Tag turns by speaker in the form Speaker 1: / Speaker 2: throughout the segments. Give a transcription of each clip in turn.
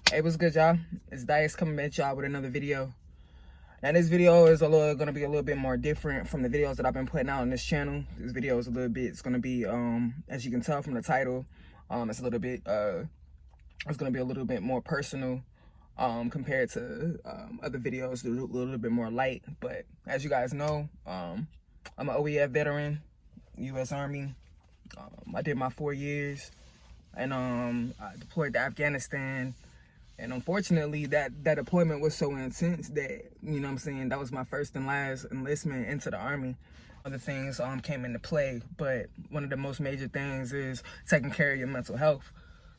Speaker 1: Hey, what's good, y'all? It's Dice coming at y'all with another video. Now, this video is gonna be a little bit more different from the videos that I've been putting out on this channel. This video is it's gonna be, as you can tell from the title, it's gonna be a little bit more personal, compared to other videos, a little bit more light. But as you guys know, I'm an OEF veteran, U.S. Army. I did my 4 years, and I deployed to Afghanistan. And unfortunately, that deployment was so intense that, you know what I'm saying, that was my first and last enlistment into the Army. Other things came into play, but one of the most major things is taking care of your mental health.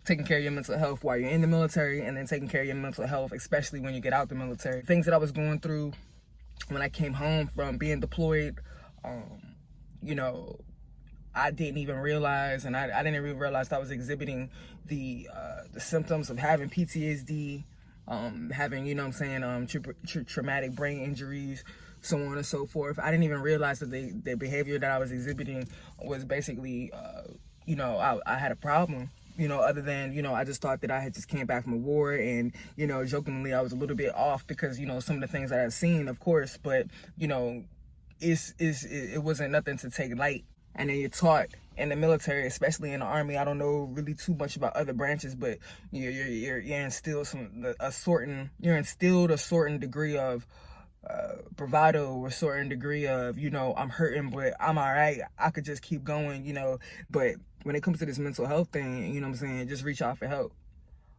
Speaker 1: Taking care of your mental health while you're in the military, and then taking care of your mental health, especially when you get out the military. Things that I was going through when I came home from being deployed, you know, I didn't even realize, and I didn't even realize I was exhibiting the symptoms of having PTSD, having, you know what I'm saying, traumatic brain injuries, so on and so forth. I didn't even realize that the behavior that I was exhibiting was basically, you know, I had a problem. You know, other than, you know, I just thought that I had just came back from a war, and, you know, jokingly, I was a little bit off because, you know, some of the things that I've seen, of course, but, you know, it wasn't nothing to take light. And then you're taught in the military, especially in the Army. I don't know really too much about other branches, but you're instilled a certain degree of bravado, a certain degree of, you know, I'm hurting, but I'm all right. I could just keep going, you know. But when it comes to this mental health thing, you know what I'm saying, just reach out for help.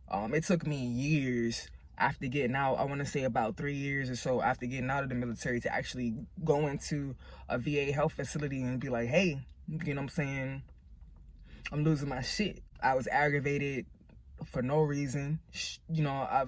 Speaker 1: It took me years after getting out, I want to say about 3 years or so after getting out of the military, to actually go into a VA health facility and be like, hey, you know what I'm saying, I'm losing my shit. I was aggravated for no reason. You know,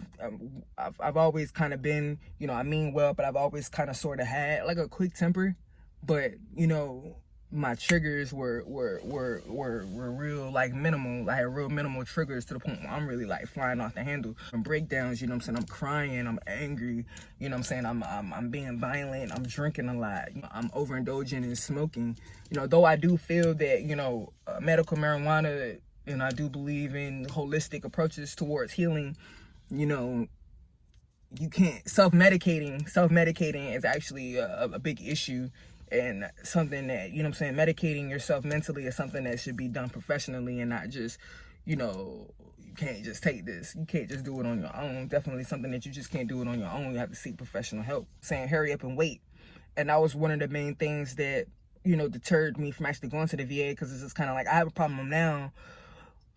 Speaker 1: I've always kind of been, you know, I mean well, but I've always kind of sort of had like a quick temper. But, you know, my triggers were real, like, minimal. I had real minimal triggers to the point where I'm really like flying off the handle. From breakdowns, you know what I'm saying, I'm crying, I'm angry, you know what I'm saying, I'm being violent, I'm drinking a lot, you know, I'm overindulging in smoking. You know, though I do feel that, you know, medical marijuana, and I do believe in holistic approaches towards healing, you know, you can't self-medicating is actually a big issue, and something that, you know what I'm saying, medicating yourself mentally is something that should be done professionally, and not just, you know, you can't just take this, you can't just do it on your own. Definitely something that you just can't do it on your own. You have to seek professional help. Saying hurry up and wait. And that was one of the main things that, you know, deterred me from actually going to the VA, because it's just kind of like, I have a problem now.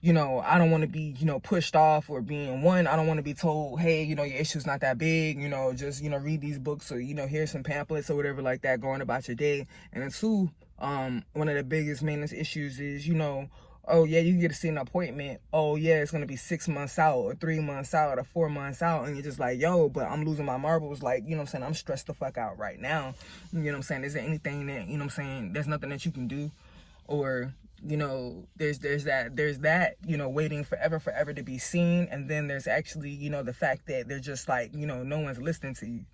Speaker 1: You know, I don't want to be, you know, pushed off, or being, one, I don't want to be told, hey, you know, your issue's not that big, you know, just, you know, read these books, or, you know, here's some pamphlets or whatever like that, going about your day. And then two, one of the biggest maintenance issues is, you know, oh yeah, you get to see an appointment, oh yeah, it's gonna be 6 months out, or 3 months out, or 4 months out, and you're just like, yo, but I'm losing my marbles, like, you know what I'm saying, I'm stressed the fuck out right now. You know what I'm saying, is there anything that, you know what I'm saying, there's nothing that you can do? Or, you know, there's that, you know, waiting forever to be seen. And then there's actually, you know, the fact that they're just like, you know, no one's listening to you.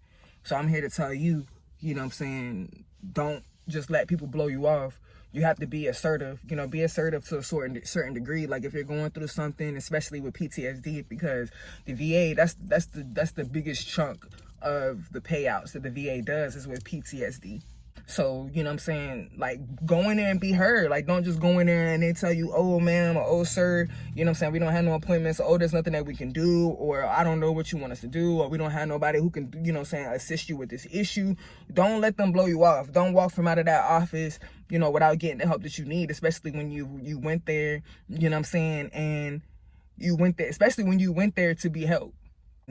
Speaker 1: So I'm here to tell you, you know what I'm saying, don't just let people blow you off. You have to be assertive, you know, be assertive to a certain degree. Like, if you're going through something, especially with PTSD, because the VA, that's the biggest chunk of the payouts that the VA does is with PTSD. So, you know what I'm saying, like, go in there and be heard. Like, don't just go in there and they tell you, oh ma'am, or oh sir, you know what I'm saying, we don't have no appointments, or, oh, there's nothing that we can do, or I don't know what you want us to do, or we don't have nobody who can, you know what I'm saying, assist you with this issue. Don't let them blow you off. Don't walk from out of that office, you know, without getting the help that you need, especially when you went there, you know what I'm saying, and you went there, especially when you went there to be helped.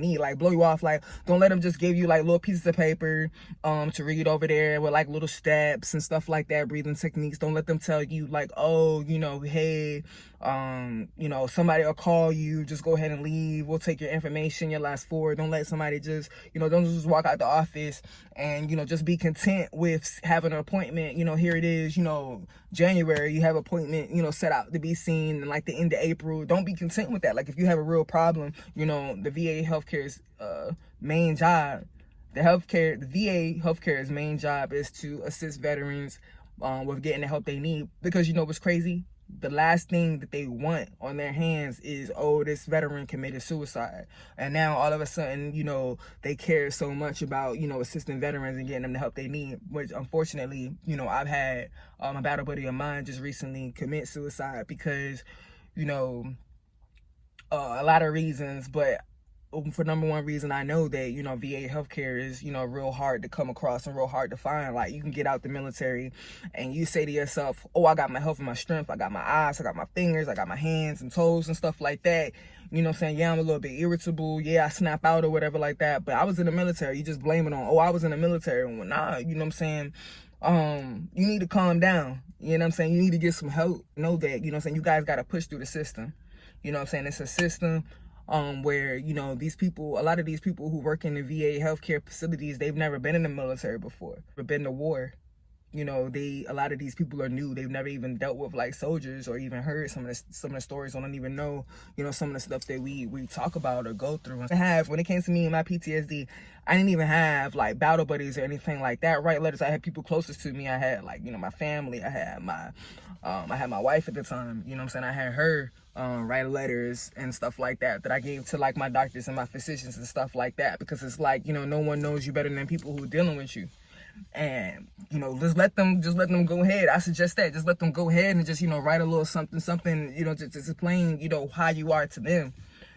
Speaker 1: Like, blow you off. Like, don't let them just give you like little pieces of paper to read over there with like little steps and stuff like that, breathing techniques. Don't let them tell you like, oh, you know, hey, you know, somebody will call you, just go ahead and leave, we'll take your information, your last four. Don't let somebody just, you know, don't just walk out the office and, you know, just be content with having an appointment. You know, here it is, you know, January, you have an appointment, you know, set out to be seen in like the end of April. Don't be content with that. Like, if you have a real problem, you know, the VA healthcare's main job, the VA healthcare's main job is to assist veterans with getting the help they need. Because, you know what's crazy? the last thing that they want on their hands is, oh, this veteran committed suicide. And now all of a sudden, you know, they care so much about, you know, assisting veterans and getting them the help they need, which unfortunately, you know, I've had a battle buddy of mine just recently commit suicide because, you know, a lot of reasons, but for number one reason, I know that, you know, VA healthcare is, you know, real hard to come across and real hard to find. Like, you can get out the military and you say to yourself, oh, I got my health and my strength, I got my eyes, I got my fingers, I got my hands and toes and stuff like that. You know what I'm saying? Yeah, I'm a little bit irritable. Yeah, I snap out or whatever like that. But I was in the military. You just blame it on, oh, I was in the military. Well, nah, you know what I'm saying? You need to calm down. You know what I'm saying? You need to get some help. Know that, you know what I'm saying? You guys got to push through the system. You know what I'm saying? It's a system where, you know, these people, a lot of these people who work in the VA healthcare facilities, they've never been in the military before, or been to war. You know, a lot of these people are new. They've never even dealt with like soldiers or even heard some of the stories. I don't even know, you know, some of the stuff that we talk about or go through. When it came to me and my PTSD, I didn't even have like battle buddies or anything like that. Write letters. I had people closest to me. I had like, you know, my family. I had my wife at the time. You know what I'm saying? I had her write letters and stuff like that I gave to like my doctors and my physicians and stuff like that, because it's like, you know, no one knows you better than people who are dealing with you. And, you know, just let them go ahead. I suggest that. Just let them go ahead and just, you know, write a little something, you know, just explain, you know, how you are to them.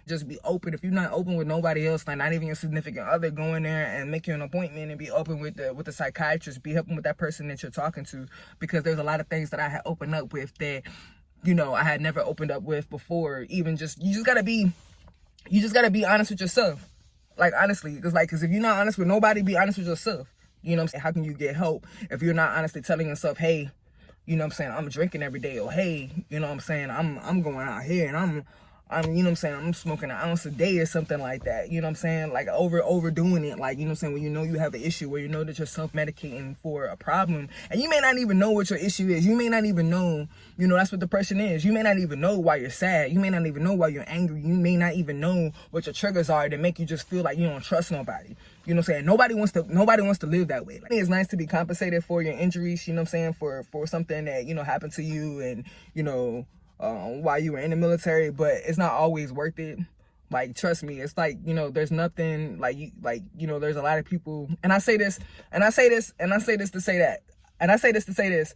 Speaker 1: Just be open. If you're not open with nobody else, like not even your significant other, go in there and make you an appointment and be open with the psychiatrist. Be helping with that person that you're talking to, because there's a lot of things that I had opened up with that, you know, I had never opened up with before. Even just, you just gotta be honest with yourself. Like, honestly, because if you're not honest with nobody, be honest with yourself. You know what I'm saying? How can you get help if you're not honestly telling yourself, hey, you know what I'm saying, I'm drinking every day, or hey, you know what I'm saying, I'm going out here and I'm you know what I'm saying, I'm smoking an ounce a day or something like that. You know what I'm saying? Like overdoing it. Like, you know what I'm saying, when you know you have an issue, where you know that you're self-medicating for a problem, and you may not even know what your issue is. You may not even know, you know, that's what depression is. You may not even know why you're sad. You may not even know why you're angry. You may not even know what your triggers are that make you just feel like you don't trust nobody. You know what I'm saying? Nobody wants to live that way. Like, it's nice to be compensated for your injuries, you know what I'm saying, for something that, you know, happened to you, and, you know, while you were in the military, but it's not always worth it. Like, trust me, it's like, you know, there's nothing like you know, there's a lot of people, and I say this to say that, and I say this,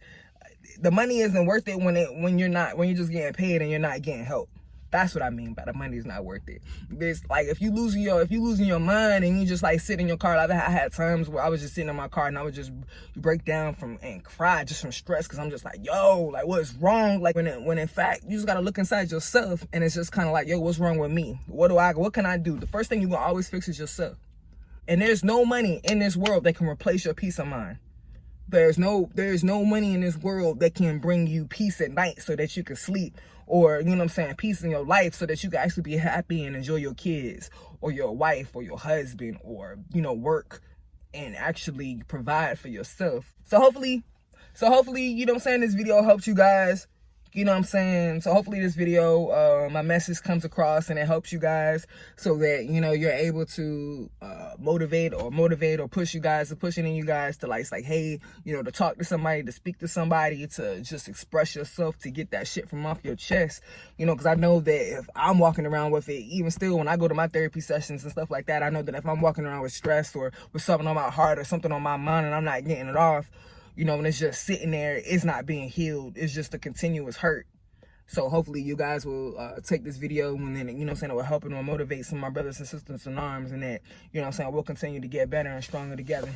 Speaker 1: the money isn't worth it when you're just getting paid and you're not getting help. That's what I mean by the money is not worth it. It's like, if you losing your mind and you just like sit in your car. Like, I had times where I was just sitting in my car and I would just break down and cry just from stress, because I'm just like, yo, like, what's wrong? Like, when in fact you just gotta look inside yourself, and it's just kind of like, yo, what's wrong with me? What can I do? The first thing you gonna always fix is yourself. And there's no money in this world that can replace your peace of mind. There's no money in this world that can bring you peace at night so that you can sleep, or, you know what I'm saying, peace in your life so that you can actually be happy and enjoy your kids or your wife or your husband, or, you know, work and actually provide for yourself. So hopefully, you know what I'm saying, this video helps you guys. You know what I'm saying? So hopefully this video, my message comes across and it helps you guys, so that, you know, you're able to motivate or push you guys, pushing in you guys to like, hey, you know, to talk to somebody, to speak to somebody, to just express yourself, to get that shit from off your chest. You know, because I know that if I'm walking around with it, even still when I go to my therapy sessions and stuff like that, I know that if I'm walking around with stress or with something on my heart or something on my mind and I'm not getting it off, you know, when it's just sitting there, it's not being healed. It's just a continuous hurt. So hopefully you guys will take this video, and then, you know what I'm saying, it will help and will motivate some of my brothers and sisters in arms, and that, you know what I'm saying, we'll continue to get better and stronger together.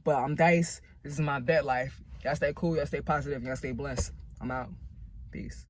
Speaker 1: But I'm Dice. This is my vet life. Y'all stay cool, y'all stay positive, y'all stay blessed. I'm out. Peace.